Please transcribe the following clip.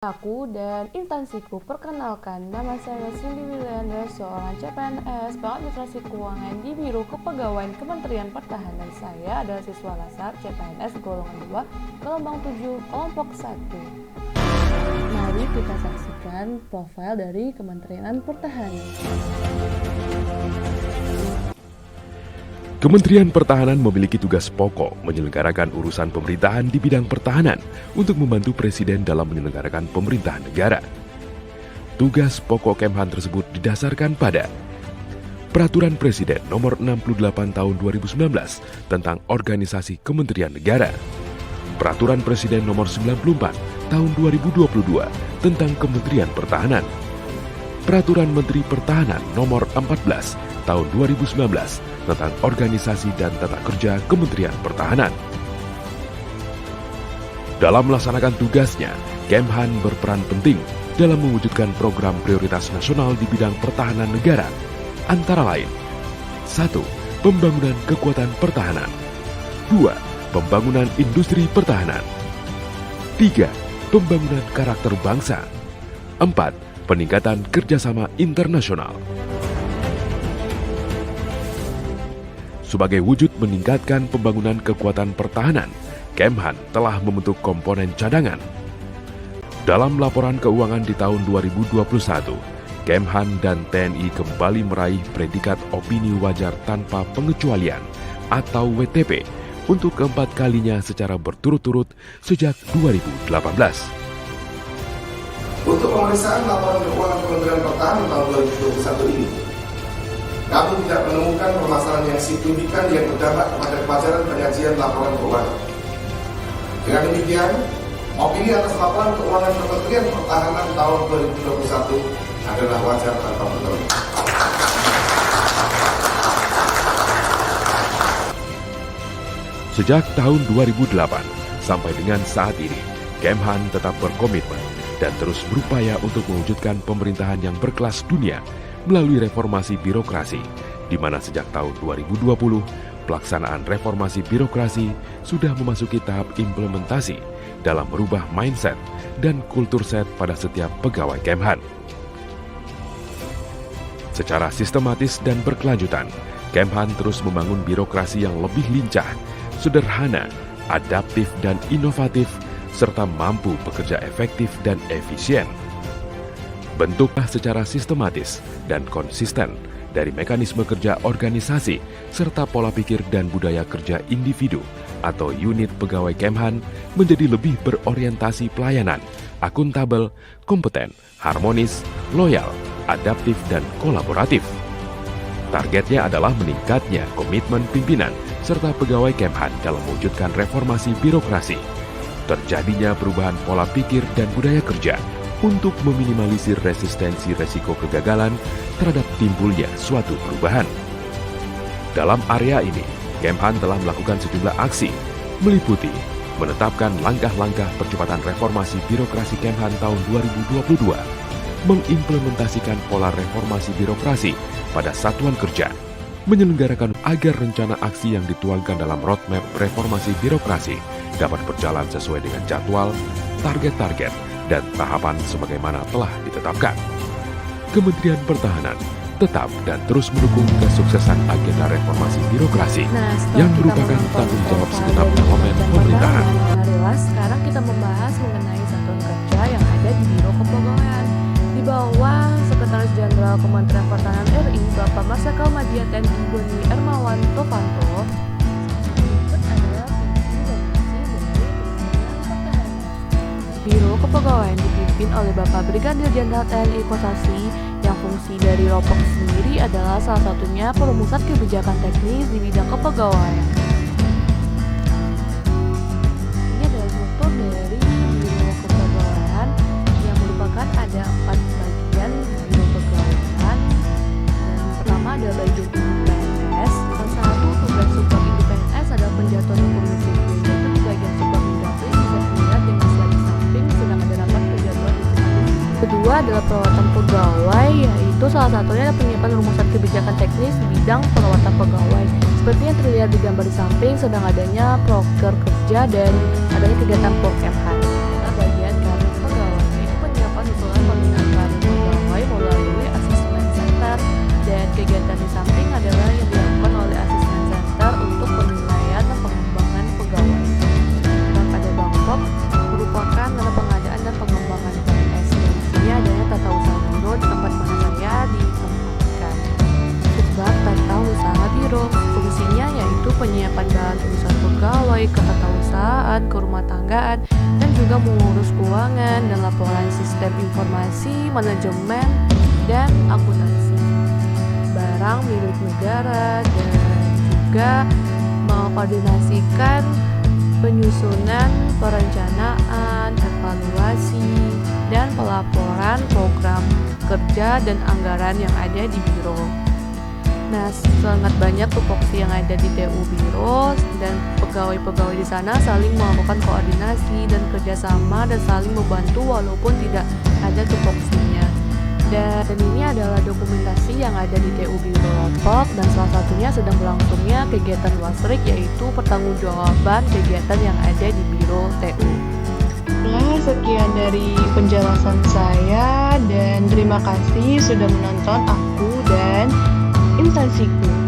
Aku dan instansiku, perkenalkan, nama saya Cindy Wiliana, seorang CPNS Pengadministrasi Keuangan di Biro Kepegawaian Kementerian Pertahanan. Saya adalah siswa Lasar CPNS golongan 2, gelombang 7, kelompok 1. Mari kita saksikan profil dari Kementerian Pertahanan. Kementerian Pertahanan memiliki tugas pokok menyelenggarakan urusan pemerintahan di bidang pertahanan untuk membantu Presiden dalam menyelenggarakan pemerintahan negara. Tugas pokok Kemhan tersebut didasarkan pada Peraturan Presiden Nomor 68 Tahun 2019 tentang Organisasi Kementerian Negara, Peraturan Presiden Nomor 94 Tahun 2022 tentang Kementerian Pertahanan, Peraturan Menteri Pertahanan Nomor 14 Tahun 2019 tentang Organisasi dan Tata Kerja Kementerian Pertahanan. Dalam melaksanakan tugasnya, Kemhan berperan penting dalam mewujudkan program prioritas nasional di bidang pertahanan negara, antara lain 1. Pembangunan kekuatan pertahanan, 2. Pembangunan industri pertahanan, 3. Pembangunan karakter bangsa, 4. Peningkatan kerjasama internasional. Sebagai wujud meningkatkan pembangunan kekuatan pertahanan, Kemhan telah membentuk komponen cadangan. Dalam laporan keuangan di tahun 2021, Kemhan dan TNI kembali meraih predikat opini wajar tanpa pengecualian atau WTP untuk keempat kalinya secara berturut-turut sejak 2018. Untuk pemeriksaan laporan keuangan Kementerian Pertahanan tahun 2021 ini, kami tidak menemukan permasalahan yang signifikan yang berdampak kepada kewajaran penyajian laporan keuangan. Dengan demikian, opini atas laporan keuangan Kementerian Pertahanan tahun 2021 adalah wajar tanpa pengecualian. Sejak tahun 2008 sampai dengan saat ini, Kemhan tetap berkomitmen dan terus berupaya untuk mewujudkan pemerintahan yang berkelas dunia melalui reformasi birokrasi, di mana sejak tahun 2020, pelaksanaan reformasi birokrasi sudah memasuki tahap implementasi dalam merubah mindset dan kultur set pada setiap pegawai Kemhan. Secara sistematis dan berkelanjutan, Kemhan terus membangun birokrasi yang lebih lincah, sederhana, adaptif dan inovatif, serta mampu bekerja efektif dan efisien. Bentuklah secara sistematis dan konsisten dari mekanisme kerja organisasi serta pola pikir dan budaya kerja individu atau unit pegawai Kemhan menjadi lebih berorientasi pelayanan, akuntabel, kompeten, harmonis, loyal, adaptif, dan kolaboratif. Targetnya adalah meningkatnya komitmen pimpinan serta pegawai Kemhan dalam mewujudkan reformasi birokrasi, terjadinya perubahan pola pikir dan budaya kerja untuk meminimalisir resistensi resiko kegagalan terhadap timbulnya suatu perubahan. Dalam area ini, Kemhan telah melakukan sejumlah aksi, meliputi menetapkan langkah-langkah percepatan reformasi birokrasi Kemhan tahun 2022, mengimplementasikan pola reformasi birokrasi pada satuan kerja, menyelenggarakan agar rencana aksi yang dituangkan dalam roadmap reformasi birokrasi dapat berjalan sesuai dengan jadwal, target-target, dan tahapan sebagaimana telah ditetapkan. Kementerian Pertahanan tetap dan terus mendukung kesuksesan agenda reformasi birokrasi yang merupakan tanggung jawab segenap elemen pemerintahan. Sekarang kita membahas mengenai satuan kerja yang ada di Biro Kepegawaian. Di bawah Sekretaris Jenderal Kementerian Pertahanan RI, Bapak Marsikal Madya TNI Doni Hermawan Tofanto, Biro Kepegawaian dipimpin oleh Bapak Brigadir Jenderal TNI Kosasi, yang fungsi dari Ropok sendiri adalah salah satunya perumusan kebijakan teknis di bidang kepegawaian. Ini adalah struktur dari Biro Kepegawaian yang merupakan ada 4 bagian Biro Kepegawaian. Dan pertama adalah bagian Induk PNS. Salah satu tugas support Induk PNS adalah penjatuhan hukum disiplin, yaitu di bagian support industri bisa dilihat dengan slide samping sedang ada rapat penjatuhan disiplin. Kedua adalah perawatan pegawai, yaitu salah satunya adalah penyiapan rumusan kebijakan teknis di bidang perawatan pegawai. Seperti yang terlihat di gambar di samping, sedang adanya proker kerja dan adanya kegiatan Porkemhan. Bagian karir pegawai. kelembagaan, dan juga mengurus keuangan dan laporan sistem informasi, manajemen, dan akuntansi barang milik negara, dan juga mengkoordinasikan penyusunan, perencanaan, evaluasi, dan pelaporan program kerja dan anggaran yang ada di Biro. Nah, sangat banyak tupoksi yang ada di TU Biro, dan pegawai-pegawai di sana saling melakukan koordinasi dan kerjasama dan saling membantu walaupun tidak ada tupoksinya. Dan ini adalah dokumentasi yang ada di TU Biro Lombok, dan salah satunya sedang berlangsungnya kegiatan wasrik, yaitu pertanggungjawaban kegiatan yang ada di Biro TU. Nah, sekian dari penjelasan saya, dan terima kasih sudah menonton aku dan instansiku.